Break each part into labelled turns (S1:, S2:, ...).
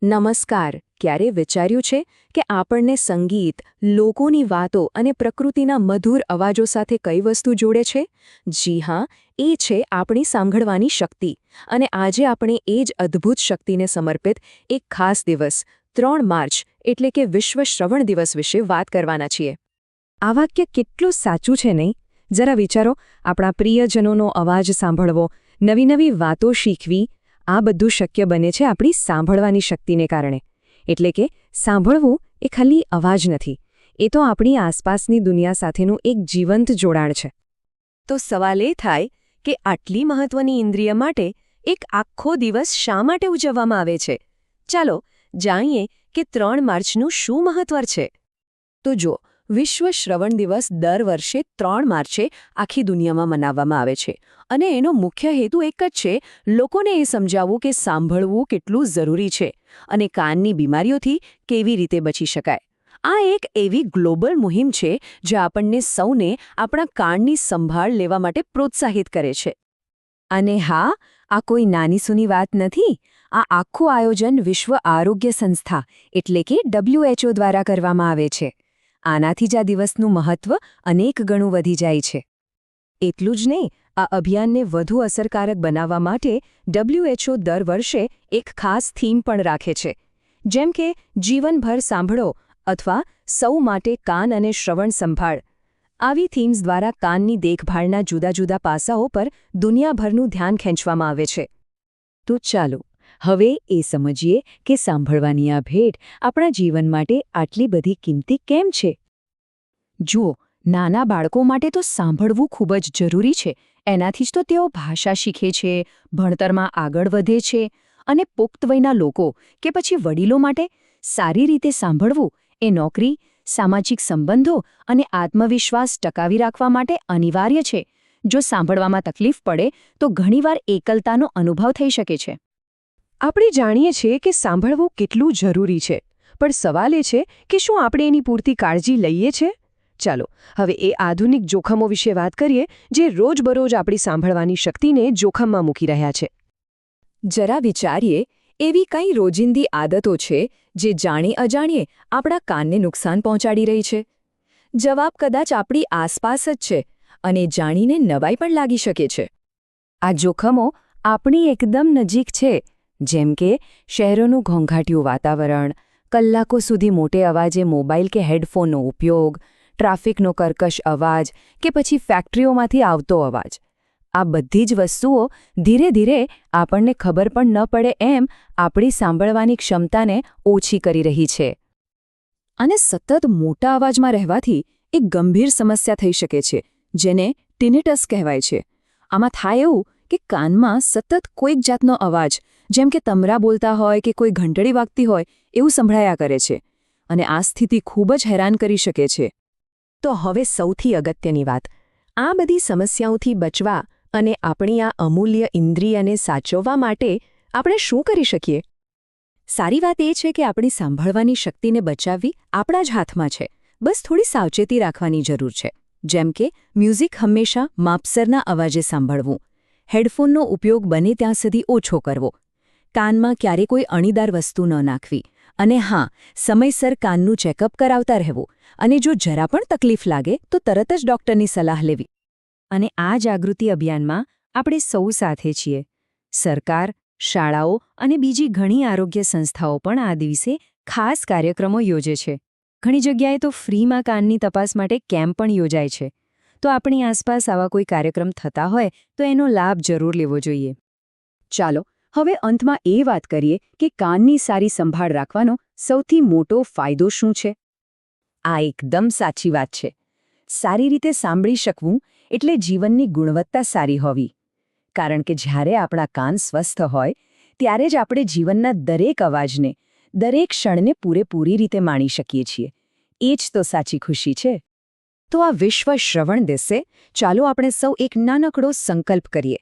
S1: નમસ્કાર. ક્યારે વિચાર્યું છે કે આપણને સંગીત, લોકોની વાતો અને પ્રકૃતિના મધુર અવાજો સાથે કઈ વસ્તુ જોડે છે? જી હા, એ છે આપણી સાંભળવાની શક્તિ. અને આજે આપણે એ જ અદ્ભુત શક્તિને સમર્પિત એક ખાસ દિવસ 3 માર્ચ એટલે કે વિશ્વ શ્રવણ દિવસ વિશે વાત કરવાના છીએ. આ વાક્ય કેટલું સાચું છે નહીં? જરા વિચારો, આપણા પ્રિયજનોનો અવાજ સાંભળવો, નવી નવી વાતો શીખવી, આ બધું શક્ય બને છે આપણી સાંભળવાની શક્તિને કારણે. એટલે કે સાંભળવું એ ખાલી અવાજ નથી, એ તો આપણી આસપાસની દુનિયા સાથેનું એક જીવંત જોડાણ છે. તો સવાલ એ થાય કે આટલી મહત્વની ઇન્દ્રિય માટે એક આખો દિવસ શા માટે ઉજવવામાં આવે છે? ચાલો જાણીએ કે 3 માર્ચનું શું મહત્વ છે. તો જો વિશ્વ શ્રવણ દિવસ દર વર્ષે 3 માર્ચે આખી દુનિયામાં મનાવવામાં આવે છે અને એનો મુખ્ય હેતુ એક જ છે, લોકોને એ સમજાવવું કે સાંભળવું કેટલું જરૂરી છે અને કાનની બીમારીઓથી કેવી રીતે બચી શકાય. આ એક એવી ગ્લોબલ મુહિમ છે જે આપણને સૌને આપણા કાનની સંભાળ લેવા માટે પ્રોત્સાહિત કરે છે. અને હા, આ કોઈ નાની સૂની વાત નથી. આ આખું આયોજન વિશ્વ આરોગ્ય સંસ્થા એટલે કે WHO દ્વારા કરવામાં આવે છે. આનાથી જ આ દિવસનું મહત્વ અનેક ગણું વધી જાય છે. એટલું જ નહીં, આ અભિયાનને વધુ અસરકારક બનાવવા માટે WHO દર વર્ષે એક ખાસ થીમ પણ રાખે છે, જેમ કે જીવનભર સાંભળો અથવા સૌ માટે કાન અને શ્રવણ સંભાળ. આવી થીમ્સ દ્વારા કાનની દેખભાળના જુદા જુદા પાસાઓ પર દુનિયાભરનું ધ્યાન ખેંચવામાં આવે છે. તો ચાલો હવે એ સમજીએ કે સાંભળવાની આ ભેટ આપણા જીવન માટે આટલી બધી કિંમતી કેમ છે. જુઓ, નાના બાળકો માટે તો સાંભળવું ખૂબ જ જરૂરી છે. એનાથી જ તો તેઓ ભાષા શીખે છે, ભણતરમાં આગળ વધે છે. અને પુખ્ત વયના લોકો કે પછી વડીલો માટે સારી રીતે સાંભળવું એ નોકરી, સામાજિક સંબંધો અને આત્મવિશ્વાસ ટકાવી રાખવા માટે અનિવાર્ય છે. જો સાંભળવામાં તકલીફ પડે તો ઘણીવાર એકલતાનો અનુભવ થઈ શકે છે. આપણે જાણીએ છીએ કે સાંભળવું કેટલું જરૂરી છે, પણ સવાલ એ છે કે શું આપણે એની પૂરતી કાળજી લઈએ છીએ? ચાલો હવે એ આધુનિક જોખમો વિશે વાત કરીએ જે રોજબરોજ આપણી સાંભળવાની શક્તિને જોખમમાં મૂકી રહ્યા છે. જરા વિચારીએ, એવી કઈ રોજિંદી આદતો છે જે જાણી અજાણીએ આપણા કાનને નુકસાન પહોંચાડી રહી છે? જવાબ કદાચ આપણી આસપાસ જ છે અને જાણીને નવાઈ પણ લાગી શકે છે. આ જોખમો આપણી એકદમ નજીક છે, જેમ કે શહેરોનું ઘોંઘાટિયું વાતાવરણ, કલાકો સુધી મોટે અવાજે મોબાઈલ કે હેડફોનનો ઉપયોગ, ટ્રાફિકનો કર્કશ અવાજ કે પછી ફેક્ટરીઓમાંથી આવતો અવાજ. આ બધી જ વસ્તુઓ ધીરે ધીરે આપણને ખબર પણ ન પડે એમ આપણી સાંભળવાની ક્ષમતાને ઓછી કરી રહી છે. અને સતત મોટા અવાજમાં રહેવાથી એક ગંભીર સમસ્યા થઈ શકે છે, જેને ટિનિટસ કહેવાય છે. આમાં થાય એવું કે કાનમાં સતત કોઈક જાતનો અવાજ, જેમ કે તમરા બોલતા હોય કે કોઈ ઘંટડી વાગતી હોય એવું સંભળાયા કરે છે. અને આ સ્થિતિ ખૂબ જ હેરાન કરી શકે છે. તો હવે સૌથી અગત્યની વાત, આ બધી સમસ્યાઓથી બચવા અને આપણી આ અમૂલ્ય ઇન્દ્રિયને સાચવવા માટે આપણે શું કરી શકીએ? સારી વાત એ છે કે આપણી સાંભળવાની શક્તિને બચાવવી આપણા જ હાથમાં છે. બસ થોડી સાવચેતી રાખવાની જરૂર છે. જેમ કે મ્યુઝિક હંમેશા માપસરના અવાજે સાંભળવું, હેડફોનનો ઉપયોગ બને ત્યાં સુધી ઓછો કરવો, કાનમાં ક્યારે કોઈ અણીદાર વસ્તુ ન નાખવી, અને હા, સમયસર કાનનું ચેકઅપ કરાવતા રહેવું, અને જો જરા પણ તકલીફ લાગે તો તરત જ ડૉક્ટરની સલાહ લેવી. અને આ જાગૃતિ અભિયાનમાં આપણે સૌ સાથે છીએ. સરકાર, શાળાઓ અને બીજી ઘણી આરોગ્ય સંસ્થાઓ પણ આ દિવસે ખાસ કાર્યક્રમો યોજે છે. ઘણી જગ્યાએ તો ફ્રીમાં કાનની તપાસ માટે કેમ્પ પણ યોજાય છે. તો આપણી આસપાસ આવા કોઈ કાર્યક્રમ થતા હોય તો એનો લાભ જરૂર લેવો જોઈએ. ચાલો હવે અંતમાં એ વાત કરીએ કે કાનની સારી સંભાળ રાખવાનો સૌથી મોટો ફાયદો શું છે? આ એકદમ સાચી વાત છે. સારી રીતે સાંભળી શકવું એટલે જીવનની ગુણવત્તા સારી હોવી. કારણ કે જ્યારે આપણા કાન સ્વસ્થ હોય ત્યારે જ આપણે જીવનના દરેક અવાજને, દરેક ક્ષણને પૂરેપૂરી રીતે માણી શકીએ છીએ. એ જ તો સાચી ખુશી છે. તો આ વિશ્વ શ્રવણ દિવસે ચાલો આપણે સૌ એક નાનકડો સંકલ્પ કરીએ.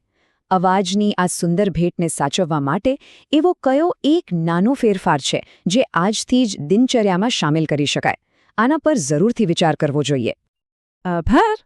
S1: અવાજની આ સુંદર ભેટને સાચવવા માટે એવો કયો એક નાનો ફેરફાર છે જે આજથી જ દિનચર્યામાં સામેલ કરી શકાય? આના પર જરૂરથી વિચાર કરવો જોઈએ. આભાર.